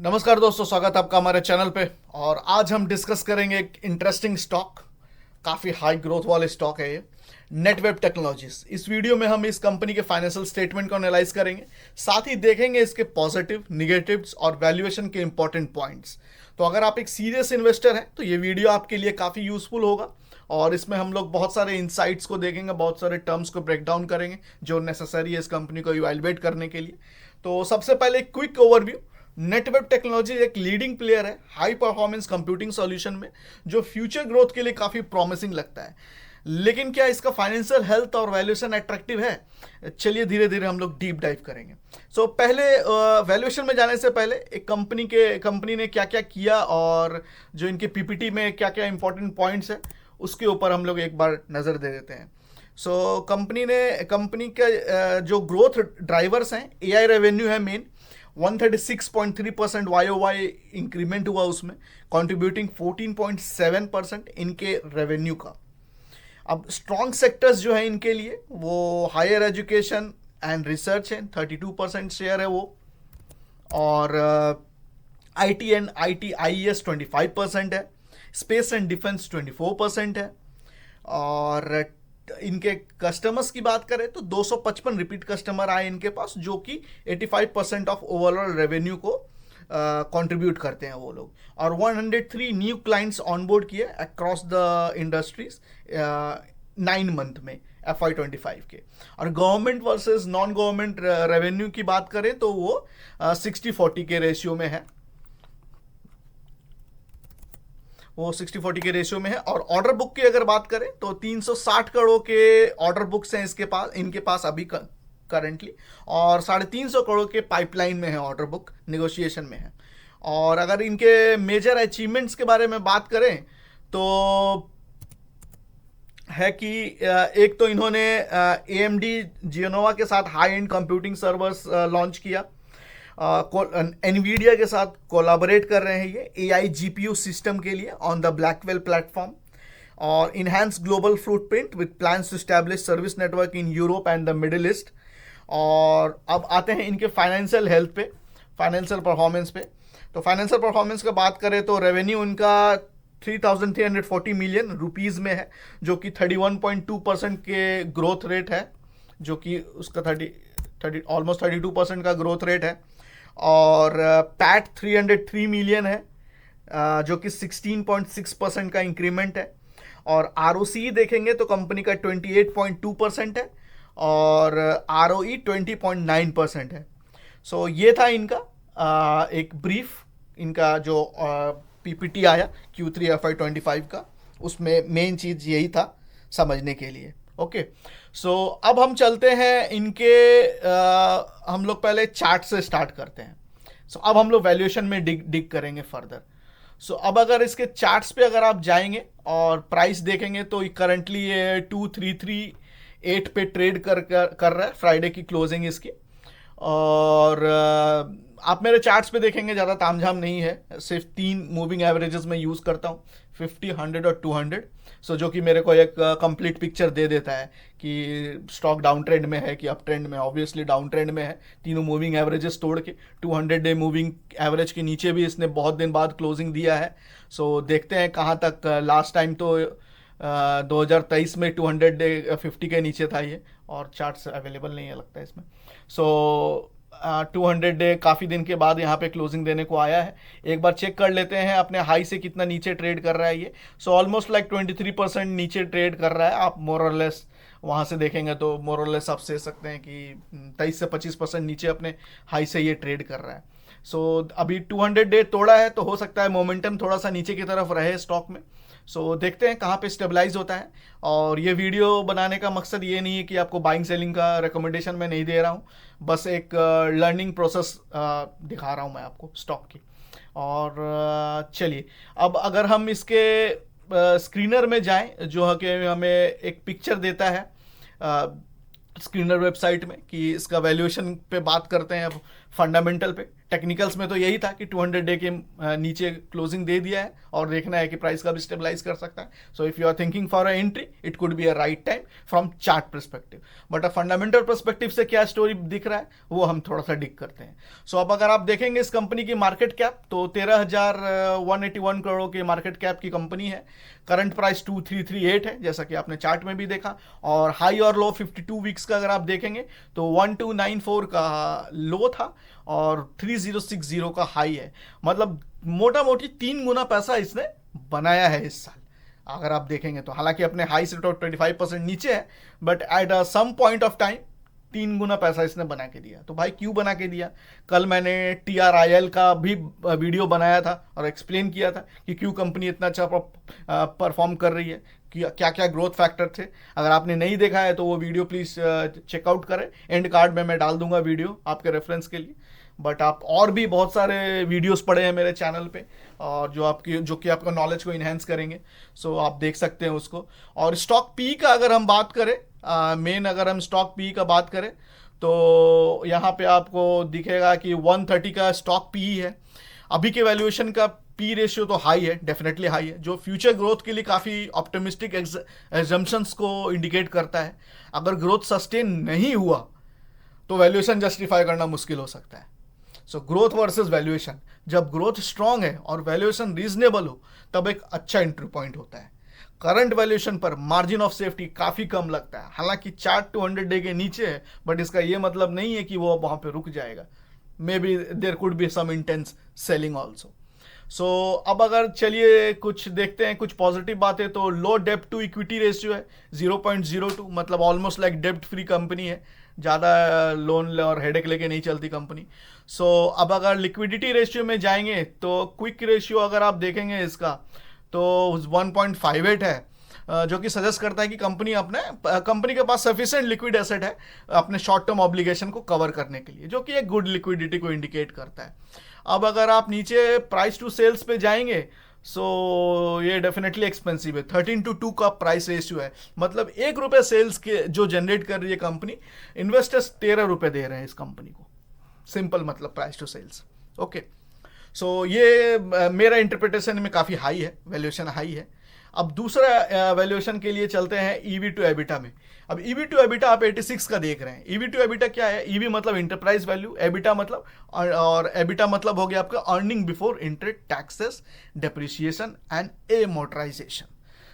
नमस्कार दोस्तों, स्वागत है आपका हमारे चैनल पे। और आज हम डिस्कस करेंगे एक इंटरेस्टिंग स्टॉक। काफ़ी हाई ग्रोथ वाले स्टॉक है ये, नेटवेब टेक्नोलॉजीज। इस वीडियो में हम इस कंपनी के फाइनेंशियल स्टेटमेंट को एनालाइज करेंगे, साथ ही देखेंगे इसके पॉजिटिव, निगेटिव्स और वैल्यूएशन के इंपॉर्टेंट पॉइंट्स। तो अगर आप एक सीरियस इन्वेस्टर हैं तो ये वीडियो आपके लिए काफ़ी यूजफुल होगा। और इसमें हम लोग बहुत सारे इंसाइट्स को देखेंगे, बहुत सारे टर्म्स को ब्रेक डाउन करेंगे जो नेसेसरी है इस कंपनी को इवैल्यूएट करने के लिए। तो सबसे पहले क्विक ओवरव्यू। नेटवेब टेक्नोलॉजी एक लीडिंग प्लेयर है हाई परफॉर्मेंस कंप्यूटिंग सॉल्यूशन में, जो फ्यूचर ग्रोथ के लिए काफ़ी प्रॉमिसिंग लगता है। लेकिन क्या इसका फाइनेंशियल हेल्थ और वैल्यूएशन अट्रैक्टिव है? चलिए धीरे धीरे हम लोग डीप डाइव करेंगे। पहले वैल्यूएशन में जाने से पहले एक कंपनी ने क्या क्या किया और जो इनके पीपीटी में क्या क्या इंपॉर्टेंट पॉइंट्स है उसके ऊपर हम लोग एक बार नज़र दे देते हैं। कंपनी का जो ग्रोथ ड्राइवर्स हैं, एआई रेवेन्यू है मेन। 136.3% वाई इंक्रीमेंट हुआ उसमें, कंट्रीब्यूटिंग 14.7% इनके रेवेन्यू का। अब स्ट्रॉन्ग सेक्टर्स जो है इनके लिए वो हायर एजुकेशन एंड रिसर्च है, 32% शेयर है वो। और आईटी एंड आईईएस 25% है। स्पेस एंड डिफेंस 24% है। और इनके कस्टमर्स की बात करें तो 255 रिपीट कस्टमर आए इनके पास, जो कि 85% ऑफ ओवरऑल रेवेन्यू को कंट्रीब्यूट करते हैं वो लोग। और 103 न्यू क्लाइंट्स ऑनबोर्ड किए अक्रॉस द इंडस्ट्रीज 9 मंथ में FY25 के। और government versus non government revenue की बात करें तो वो 60-40 के रेशियो में है। वो 60-40 के रेशियो में है। और ऑर्डर बुक की अगर बात करें तो 360 करोड़ के ऑर्डर बुक्स हैं इनके पास अभी करंटली। और 350 करोड़ के पाइपलाइन में है, ऑर्डर बुक नेगोशिएशन में है। और अगर इनके मेजर अचीवमेंट्स के बारे में बात करें तो है कि एक तो इन्होंने AMD जियोनोवा के साथ high and computing servers launch किया। एनवीडिया के साथ कोलैबोरेट कर रहे हैं ये AI GPU सिस्टम के लिए ऑन द ब्लैकवेल प्लेटफॉर्म। और enhance global footprint with plans to establish service network in Europe and the Middle East. और अब आते हैं इनके फाइनेंशियल हेल्थ पे, फाइनेंशियल परफॉर्मेंस पे। तो फाइनेंशियल परफॉर्मेंस का बात करें तो रेवेन्यू इनका 3,340 मिलियन रुपीज़ में है, जो कि 31.2% के ग्रोथ रेट है, जो कि उसका 30 ऑलमोस्ट 32% का ग्रोथ रेट है। और पैट 303 मिलियन है, जो कि 16.6% का इंक्रीमेंट है। और ROC देखेंगे तो कंपनी का 28.2% है और ROE 20.9% है। ये था इनका एक ब्रीफ, इनका जो PPT आया Q3 FY25 का, उसमें मेन चीज़ यही था समझने के लिए। ओके, अब हम चलते हैं इनके हम लोग पहले चार्ट से स्टार्ट करते हैं। अब हम लोग वैल्यूएशन में डिग करेंगे फर्दर। अब अगर इसके चार्ट्स पे अगर आप जाएंगे और प्राइस देखेंगे तो करंटली ये 2338 पे ट्रेड कर रहा है, फ्राइडे की क्लोजिंग इसकी। और आप मेरे चार्ट्स पे देखेंगे ज़्यादा तामझाम नहीं है, सिर्फ 3 मूविंग एवरेजेस में यूज़ करता हूँ, 50, 100 और 200। जो कि मेरे को एक कंप्लीट पिक्चर दे देता है कि स्टॉक डाउन ट्रेंड में है कि अप ट्रेंड में। ऑब्वियसली डाउन ट्रेंड में है, तीनों मूविंग एवरेजेस तोड़ के। 200 डे मूविंग एवरेज के नीचे भी इसने बहुत दिन बाद क्लोजिंग दिया है। देखते हैं कहाँ तक। लास्ट टाइम तो 2023 में 200 डे 50 के नीचे था ये, और चार्ट्स अवेलेबल नहीं है लगता है इसमें। 200 डे काफ़ी दिन के बाद यहाँ पे क्लोजिंग देने को आया है। एक बार चेक कर लेते हैं अपने हाई से कितना नीचे ट्रेड कर रहा है ये। ऑलमोस्ट लाइक 23% नीचे ट्रेड कर रहा है। आप मोर और लेस वहाँ से देखेंगे तो मोर और लेस आप से सकते हैं कि 23 से 25% नीचे अपने हाई से ये ट्रेड कर रहा है। अभी 200 डे तोड़ा है तो हो सकता है मोमेंटम थोड़ा सा नीचे की तरफ रहे स्टॉक में। देखते हैं कहाँ पे स्टेबलाइज होता है। और ये वीडियो बनाने का मकसद ये नहीं है कि आपको बाइंग सेलिंग का रिकमेंडेशन मैं नहीं दे रहा हूँ, बस एक लर्निंग प्रोसेस दिखा रहा हूँ मैं आपको स्टॉक की। और चलिए, अब अगर हम इसके स्क्रीनर में जाएं, जो है कि हमें एक पिक्चर देता है स्क्रीनर वेबसाइट में, कि इसका वैल्यूएशन पे बात करते हैं अब फंडामेंटल पे। टेक्निकल्स में तो यही था कि 200 डे के नीचे क्लोजिंग दे दिया है और देखना है कि प्राइस का भी स्टेबलाइज कर सकता है. So if you are thinking for a entry, it could be a right time from chart perspective. But a fundamental perspective से क्या स्टोरी दिख रहा है वो हम थोड़ा सा डिक करते हैं. सो अब अगर आप देखेंगे इस कंपनी की मार्केट कैप, तो 13,181 करोड़ की मार्केट कैप की कंपनी है. करंट प्राइस 2338 है, जैसा कि आपने चार्ट में भी देखा. और हाई और लो 52 वीक्स का अगर आप देखेंगे तो 1294 का लो था और 3060 का हाई है. मतलब मोटा मोटी 3 गुना पैसा इसने बनाया है इस साल अगर आप देखेंगे तो. हालांकि अपने हाई से तो 25% नीचे है, but at some point of time 3 गुना पैसा इसने बना के दिया. तो भाई क्यों बना के दिया? कल मैंने TRIL का भी वीडियो बनाया था और एक्सप्लेन किया था कि क्यों कंपनी इतना अच्छा परफॉर्म कर रही है, कि क्या क्या ग्रोथ फैक्टर थे. अगर आपने नहीं देखा है तो वो वीडियो प्लीज़ चेकआउट करें. एंड कार्ड में मैं डाल दूंगा वीडियो आपके रेफरेंस के लिए. बट आप और भी बहुत सारे वीडियोस पड़े हैं मेरे चैनल पे और जो कि आपका नॉलेज को इन्हेंस करेंगे. सो आप देख सकते हैं उसको. और स्टॉक पी का अगर हम बात करें, मेन अगर हम स्टॉक पी का बात करें तो यहाँ पे आपको दिखेगा कि 130 का स्टॉक पी है. अभी के वैल्यूएशन का पी रेशियो तो हाई है, डेफिनेटली हाई है, जो फ्यूचर ग्रोथ के लिए काफ़ी ऑप्टिमिस्टिक एजम्पशंस को इंडिकेट करता है. अगर ग्रोथ सस्टेन नहीं हुआ तो वैल्यूएशन जस्टिफाई करना मुश्किल हो सकता है. सो ग्रोथ वर्सेस वैल्यूएशन, जब ग्रोथ स्ट्रांग है और वैल्यूएशन रीजनेबल हो तब एक अच्छा एंट्री पॉइंट होता है. करंट वैल्यूएशन पर मार्जिन ऑफ सेफ्टी काफ़ी कम लगता है. हालांकि चार्ट 200 डे के नीचे है, बट इसका ये मतलब नहीं है कि वो वहाँ पे रुक जाएगा. Maybe there could be some intense selling also. So अब अगर चलिए कुछ देखते हैं, कुछ पॉजिटिव बातें. तो लो डेब्ट टू इक्विटी रेशियो है 0.02, मतलब ऑलमोस्ट लाइक डेब्ट फ्री कंपनी है. ज़्यादा लोन और हेडेक लेके नहीं चलती कंपनी. सो अब अगर लिक्विडिटी रेशियो में जाएंगे तो क्विक रेशियो अगर आप देखेंगे इसका तो 1.58 है, जो कि सजेस्ट करता है कि कंपनी के पास सफिशिएंट लिक्विड एसेट है अपने शॉर्ट टर्म ऑब्लिगेशन को कवर करने के लिए, जो कि एक गुड लिक्विडिटी को इंडिकेट करता है. अब अगर आप नीचे प्राइस टू सेल्स पे जाएंगे सो ये डेफिनेटली एक्सपेंसिव है. 13:2 का प्राइस रेशियो है, मतलब ₹1 सेल्स के जो जनरेट कर रही है कंपनी, इन्वेस्टर्स ₹13 दे रहे हैं इस कंपनी को. सिंपल मतलब प्राइस टू सेल्स. ओके, सो ये मेरा इंटरप्रिटेशन में काफ़ी हाई है, वैल्यूएशन हाई है. अब दूसरा वैल्यूएशन के लिए चलते हैं ईवी टू एबिटा में. अब ईवी टू एबिटा आप 86 का देख रहे हैं. ईवी टू एबिटा क्या है? ईवी मतलब इंटरप्राइज वैल्यू, एबिटा मतलब और एबिटा मतलब हो गया आपका earning before interest, taxes, depreciation and amortisation.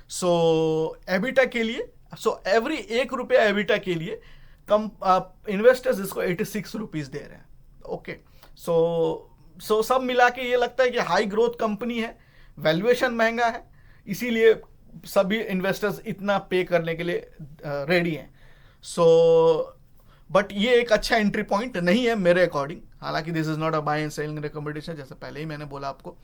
So EBITDA के लिए, सो एवरी ₹1 एबिटा के लिए कम इन्वेस्टर्स इसको ₹86 दे रहे हैं. ओके, सो सब मिला के ये लगता है कि हाई ग्रोथ कंपनी है, वैल्यूएशन महंगा है, इसीलिए सभी इन्वेस्टर्स इतना पे करने के लिए रेडी हैं. सो बट ये एक अच्छा एंट्री पॉइंट नहीं है मेरे अकॉर्डिंग. हालांकि this is not a buy and selling recommendation, जैसे पहले ही मैंने बोला आपको.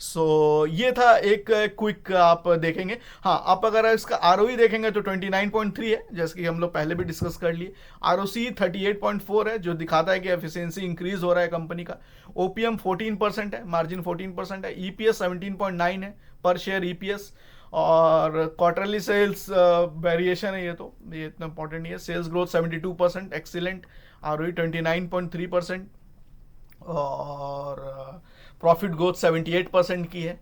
सो ये था एक क्विक आप देखेंगे. हाँ, आप अगर इसका ROE देखेंगे तो 29.3 है, जैसे कि हम लोग पहले भी डिस्कस कर लिए. ROC 38.4 है, जो दिखाता है कि एफिशिएंसी इंक्रीज हो रहा है कंपनी का. OPM 14% है, मार्जिन 14% है. EPS 17.9 है पर शेयर EPS. और क्वार्टरली सेल्स वेरिएशन है, ये इतना इंपॉर्टेंट नहीं है. Sales growth 72%, excellent. ROE 29.3% और प्रॉफिट ग्रोथ 78% की है.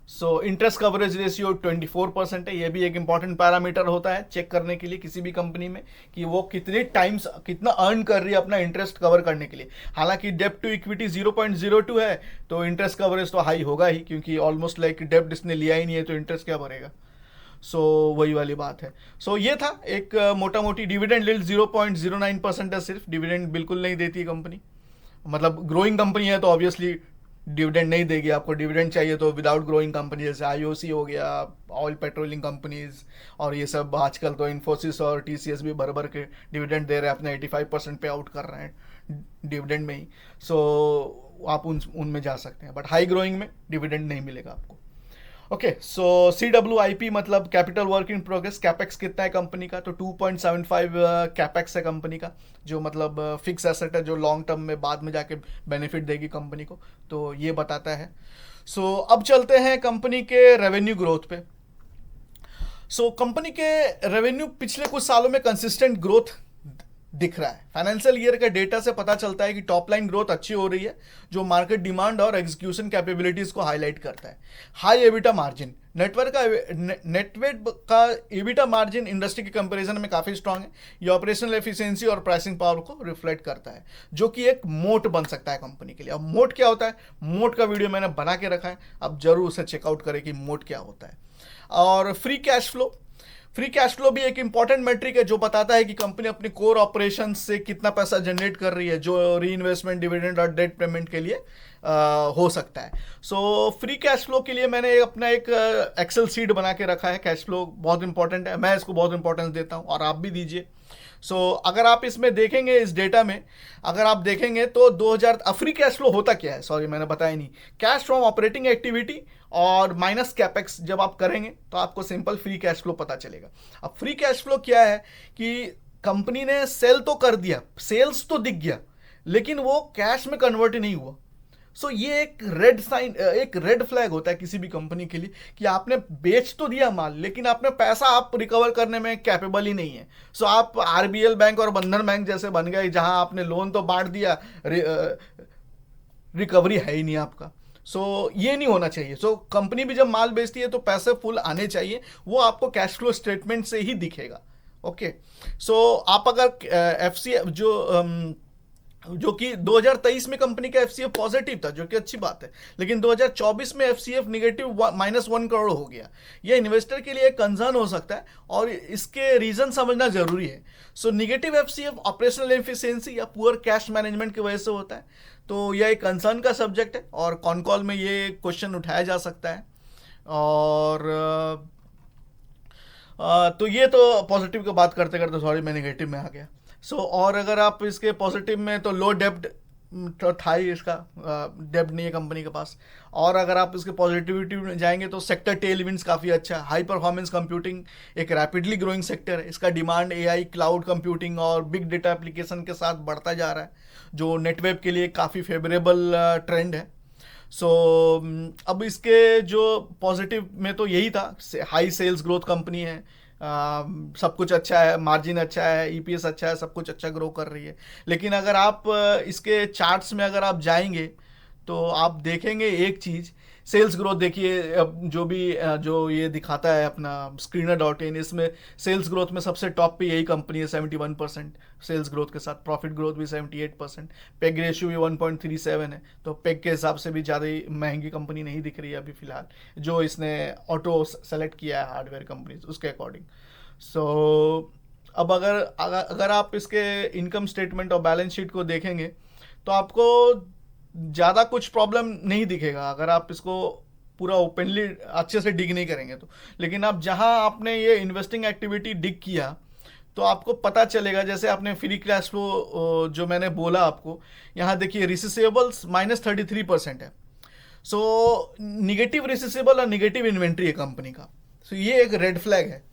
सो इंटरेस्ट कवरेज रेशियो 24% है. ये भी एक इंपॉर्टेंट पैरामीटर होता है चेक करने के लिए किसी भी कंपनी में कि वो कितना अर्न कर रही है अपना इंटरेस्ट कवर करने के लिए. हालांकि डेब्ट टू इक्विटी 0.02 है, तो इंटरेस्ट कवरेज तो हाई होगा ही, क्योंकि ऑलमोस्ट लाइक डेब्ट इसने लिया ही नहीं है तो इंटरेस्ट क्या भरेगा. सो वही वाली बात है. सो ये था एक मोटा मोटी. डिविडेंड यील्ड 0.09% है सिर्फ, डिविडेंड बिल्कुल नहीं देती कंपनी. मतलब ग्रोइंग कंपनी है तो ऑब्वियसली डिविडेंड नहीं देगी. आपको डिविडेंड चाहिए तो विदाउट ग्रोइंग कंपनी, जैसे IOC हो गया, ऑयल पेट्रोलिंग कंपनीज और ये सब. आजकल तो इन्फोसिस और TCS भी भर भर के डिविडेंड दे रहे हैं, अपने 85% पे आउट कर रहे हैं डिविडेंड में ही. सो आप उनमें जा सकते हैं, बट हाई ग्रोइंग में डिविडेंड नहीं मिलेगा आपको. ओके, सो CWIP मतलब capital work in progress. Capex कितना है कंपनी का? तो 2.75 कैपेक्स है कंपनी का, जो मतलब फिक्स एसेट है, जो लॉन्ग टर्म में बाद में जाके बेनिफिट देगी कंपनी को. तो ये बताता है. सो अब चलते हैं कंपनी के रेवेन्यू ग्रोथ पे. सो कंपनी के रेवेन्यू पिछले कुछ सालों में कंसिस्टेंट ग्रोथ दिख रहा है। फाइनेंशियल ईयर का डेटा से पता चलता है कि टॉप लाइन ग्रोथ अच्छी हो रही है, जो मार्केट डिमांड और एग्जीक्यूशन कैपेबिलिटीज को हाईलाइट करता है। हाई एबिटा मार्जिन, नेटवर्क का एबिटा मार्जिन इंडस्ट्री के कंपैरिजन में काफी स्ट्रांग है। ये ऑपरेशनल एफिशिएंसी और प्राइसिंग पावर को रिफ्लेक्ट करता है, जो कि एक मोट बन सकता है कंपनी के लिए। अब मोट क्या होता है, मोट का वीडियो मैंने बना के रखा है, अब जरूर उसे चेकआउट करें कि मोट क्या होता है। और फ्री कैश फ्लो भी एक इंपॉर्टेंट मेट्रिक है, जो बताता है कि कंपनी अपने कोर ऑपरेशन से कितना पैसा जनरेट कर रही है, जो री इन्वेस्टमेंट, डिविडेंड और डेट पेमेंट के लिए हो सकता है। सो फ्री कैश फ्लो के लिए मैंने अपना एक एक्सेल सीट बना के रखा है। कैश फ्लो बहुत इंपॉर्टेंट है, मैं इसको बहुत इंपॉर्टेंस देता हूँ और आप भी दीजिए। अगर आप इसमें देखेंगे, इस डेटा में अगर आप देखेंगे तो 2000 फ्री कैश फ्लो होता क्या है, सॉरी मैंने बताया नहीं। कैश फ्रॉम ऑपरेटिंग एक्टिविटी और माइनस कैपेक्स जब आप करेंगे तो आपको सिंपल फ्री कैश फ्लो पता चलेगा। अब फ्री कैश फ्लो क्या है कि कंपनी ने सेल तो कर दिया, सेल्स तो दिख गया, लेकिन वो कैश में कन्वर्ट नहीं हुआ। ये एक रेड साइन, एक रेड फ्लैग होता है किसी भी कंपनी के लिए कि आपने बेच तो दिया माल, लेकिन आपने पैसा आप रिकवर करने में कैपेबल ही नहीं है। आप आरबीएल बैंक और बंधन बैंक जैसे बन गए, जहां आपने लोन तो बांट दिया, रिकवरी है ही नहीं आपका। ये नहीं होना चाहिए। कंपनी भी जब माल बेचती है तो पैसे फुल आने चाहिए, वो आपको कैश फ्लो स्टेटमेंट से ही दिखेगा। ओके, आप अगर एफसीएफ जो कि 2023 में कंपनी का एफसीएफ पॉजिटिव था, जो कि अच्छी बात है, लेकिन 2024 में एफसीएफ नेगेटिव -1 करोड़ हो गया। यह इन्वेस्टर के लिए एक कंसर्न हो सकता है और इसके रीजन समझना जरूरी है। नेगेटिव एफसीएफ ऑपरेशनल एफिशिएंसी या पुअर कैश मैनेजमेंट की वजह से होता है। तो यह एक कंसर्न का सब्जेक्ट है और कॉन कॉल में ये क्वेश्चन उठाया जा सकता है। और तो ये तो पॉजिटिव की बात करते करते सॉरी मैं नेगेटिव में आ गया। और अगर आप इसके पॉजिटिव में तो लो डेब्ट तो था ही, इसका डेब्ट नहीं है कंपनी के पास। और अगर आप इसके पॉजिटिविटी में जाएंगे तो सेक्टर टेलविंड्स काफ़ी अच्छा है। हाई परफॉर्मेंस कंप्यूटिंग एक रैपिडली ग्रोइंग सेक्टर है, इसका डिमांड एआई, क्लाउड कंप्यूटिंग और बिग डेटा एप्लीकेशन के साथ बढ़ता जा रहा है, जो नेटवेब के लिए काफ़ी फेवरेबल ट्रेंड है। अब इसके जो पॉजिटिव में तो यही था, हाई सेल्स ग्रोथ कंपनी है, सब कुछ अच्छा है, मार्जिन अच्छा है, ईपीएस अच्छा है, सब कुछ अच्छा ग्रो कर रही है। लेकिन अगर आप इसके चार्ट्स में अगर आप जाएंगे तो आप देखेंगे एक चीज़, सेल्स ग्रोथ देखिए, जो ये दिखाता है अपना Screener.in, इसमें सेल्स ग्रोथ में सबसे टॉप पे यही कंपनी है 71% सेल्स ग्रोथ के साथ, प्रॉफिट ग्रोथ भी 78%, पेग रेशियो भी 1.37 है। तो पेग के हिसाब से भी ज़्यादा ही महंगी कंपनी नहीं दिख रही है अभी फिलहाल, जो इसने ऑटो सेलेक्ट किया है हार्डवेयर कंपनीज उसके अकॉर्डिंग। अब अगर आप इसके इनकम स्टेटमेंट और बैलेंस शीट को देखेंगे तो आपको ज़्यादा कुछ प्रॉब्लम नहीं दिखेगा अगर आप इसको पूरा ओपनली अच्छे से डिग नहीं करेंगे तो। लेकिन आप जहां आपने ये इन्वेस्टिंग एक्टिविटी डिग किया तो आपको पता चलेगा, जैसे आपने फ्री कैश फ्लो जो मैंने बोला आपको, यहाँ देखिए रिसीवेबल्स -33% है। निगेटिव रिसीवेबल और निगेटिव इन्वेंट्री है कंपनी का। ये एक रेड फ्लैग है।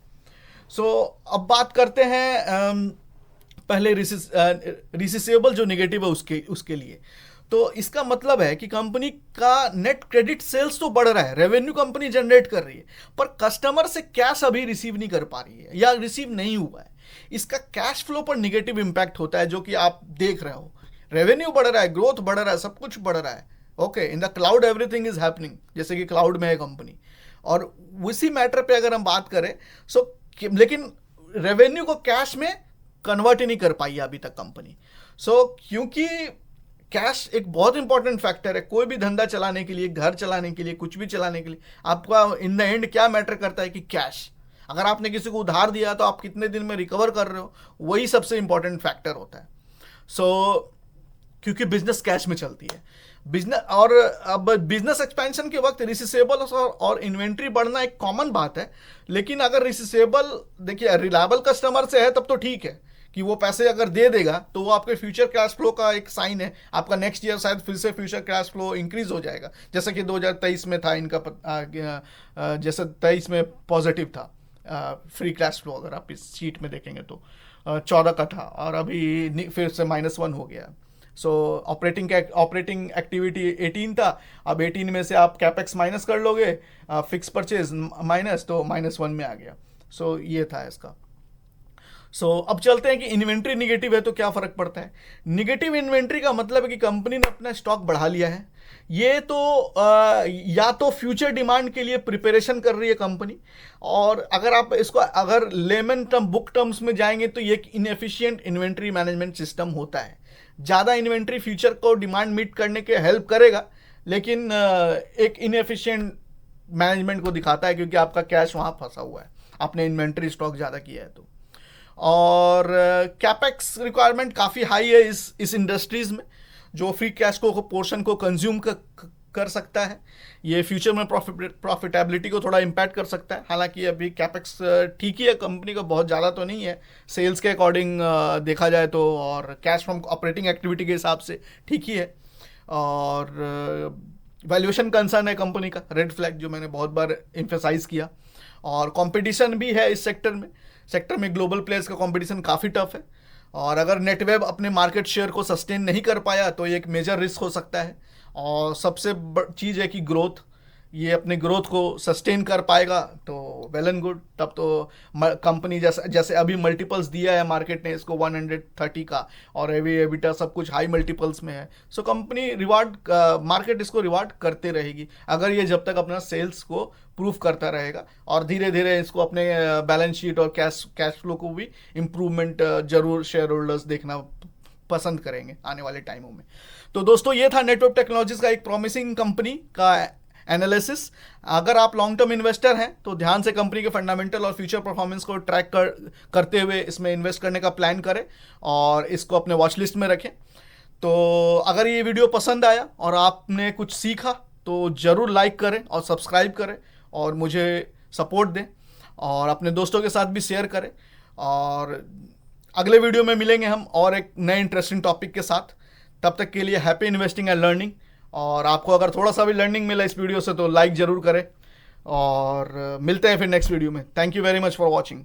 अब बात करते हैं पहले रिसीवेबल जो निगेटिव है उसके लिए। तो इसका मतलब है कि कंपनी का नेट क्रेडिट सेल्स तो बढ़ रहा है, रेवेन्यू कंपनी जनरेट कर रही है, पर कस्टमर से कैश अभी रिसीव नहीं कर पा रही है या रिसीव नहीं हुआ है। इसका कैश फ्लो पर निगेटिव इंपैक्ट होता है, जो कि आप देख रहे हो। रेवेन्यू बढ़ रहा है, ग्रोथ बढ़ रहा है, सब कुछ बढ़ रहा है। Okay, in the cloud everything is happening, जैसे कि क्लाउड में है कंपनी। और उसी मैटर पे अगर हम बात करें लेकिन रेवेन्यू को कैश में कन्वर्ट ही नहीं कर पाई अभी तक कंपनी। क्योंकि कैश एक बहुत इंपॉर्टेंट फैक्टर है कोई भी धंधा चलाने के लिए, घर चलाने के लिए, कुछ भी चलाने के लिए। आपका इन द एंड क्या मैटर करता है कि कैश। अगर आपने किसी को उधार दिया तो आप कितने दिन में रिकवर कर रहे हो, वही सबसे इंपॉर्टेंट फैक्टर होता है। क्योंकि बिजनेस कैश में चलती है बिजनेस। और अब बिजनेस एक्सपेंशन के वक्त रिसीवेबल और इन्वेंट्री बढ़ना एक कॉमन बात है, लेकिन अगर रिसीवेबल देखिए रिलायबल कस्टमर से है तब तो ठीक है कि वो पैसे अगर दे देगा तो वो आपके फ्यूचर कैश फ्लो का एक साइन है। आपका नेक्स्ट ईयर शायद फिर से फ्यूचर कैश फ्लो इंक्रीज हो जाएगा, जैसा कि 2023 में था इनका, जैसे 23 में पॉजिटिव था फ्री कैश फ्लो। अगर आप इस शीट में देखेंगे तो 14 का था और अभी फिर से -1 हो गया। ऑपरेटिंग एक्टिविटी 18 था, अब 18 में से आप कैपेक्स माइनस कर लोगे, फिक्स परचेज माइनस, तो -1 में आ गया। ये था इसका। अब चलते हैं कि इन्वेंट्री निगेटिव है तो क्या फर्क पड़ता है। निगेटिव इन्वेंट्री का मतलब है कि कंपनी ने अपना स्टॉक बढ़ा लिया है। ये तो या तो फ्यूचर डिमांड के लिए प्रिपरेशन कर रही है कंपनी, और अगर आप इसको अगर लेमन टर्म बुक टर्म्स में जाएंगे तो ये एक इनएफिशिएंट इन्वेंट्री मैनेजमेंट सिस्टम होता है। ज़्यादा इन्वेंट्री फ्यूचर को डिमांड मीट करने के हेल्प करेगा, लेकिन एक इनएफिशिएंट मैनेजमेंट को दिखाता है, क्योंकि आपका कैश वहाँ फंसा हुआ है, आपने इन्वेंट्री स्टॉक ज़्यादा किया है तो। और कैपेक्स रिक्वायरमेंट काफ़ी हाई है इस इंडस्ट्रीज़ में, जो फ्री कैश को पोर्शन को कंज्यूम कर सकता है। ये फ्यूचर में प्रॉफिटेबिलिटी को थोड़ा इम्पैक्ट कर सकता है। हालांकि अभी कैपेक्स ठीक ही है कंपनी का, बहुत ज़्यादा तो नहीं है सेल्स के अकॉर्डिंग देखा जाए तो, और कैश फ्रॉम ऑपरेटिंग एक्टिविटी के हिसाब से ठीक ही है। और वैल्यूएशन कंसर्न है कंपनी का, रेड फ्लैग जो मैंने बहुत बार एम्फेसाइज किया। और कंपटीशन भी है इस सेक्टर में ग्लोबल प्लेयर्स का कंपटीशन काफ़ी टफ है, और अगर नेटवेब अपने मार्केट शेयर को सस्टेन नहीं कर पाया तो ये एक मेजर रिस्क हो सकता है। और सबसे चीज़ है कि ग्रोथ, ये अपने ग्रोथ को सस्टेन कर पाएगा तो वेल एंड गुड, तब तो कंपनी जैसे अभी मल्टीपल्स दिया है मार्केट ने इसको 130 का, और एबिटा सब कुछ हाई मल्टीपल्स में है। सो कंपनी मार्केट इसको रिवार्ड करते रहेगी अगर ये जब तक अपना सेल्स को प्रूव करता रहेगा, और धीरे धीरे इसको अपने बैलेंस शीट और कैश फ्लो को भी इम्प्रूवमेंट जरूर शेयर होल्डर्स देखना पसंद करेंगे आने वाले टाइमों में। तो दोस्तों, ये था नेटवर्क टेक्नोलॉजीज का एक प्रॉमिसिंग कंपनी का एनालिसिस। अगर आप लॉन्ग टर्म इन्वेस्टर हैं तो ध्यान से कंपनी के फंडामेंटल और फ्यूचर परफॉर्मेंस को ट्रैक करते हुए इसमें इन्वेस्ट करने का प्लान करें, और इसको अपने वॉच लिस्ट में रखें। तो अगर ये वीडियो पसंद आया और आपने कुछ सीखा तो ज़रूर लाइक करें और सब्सक्राइब करें, और मुझे सपोर्ट दें, और अपने दोस्तों के साथ भी शेयर करें। और अगले वीडियो में मिलेंगे हम और एक नए इंटरेस्टिंग टॉपिक के साथ। तब तक के लिए हैप्पी इन्वेस्टिंग एंड लर्निंग। और आपको अगर थोड़ा सा भी लर्निंग मिला इस वीडियो से तो लाइक ज़रूर करें, और मिलते हैं फिर नेक्स्ट वीडियो में। Thank you very much for watching.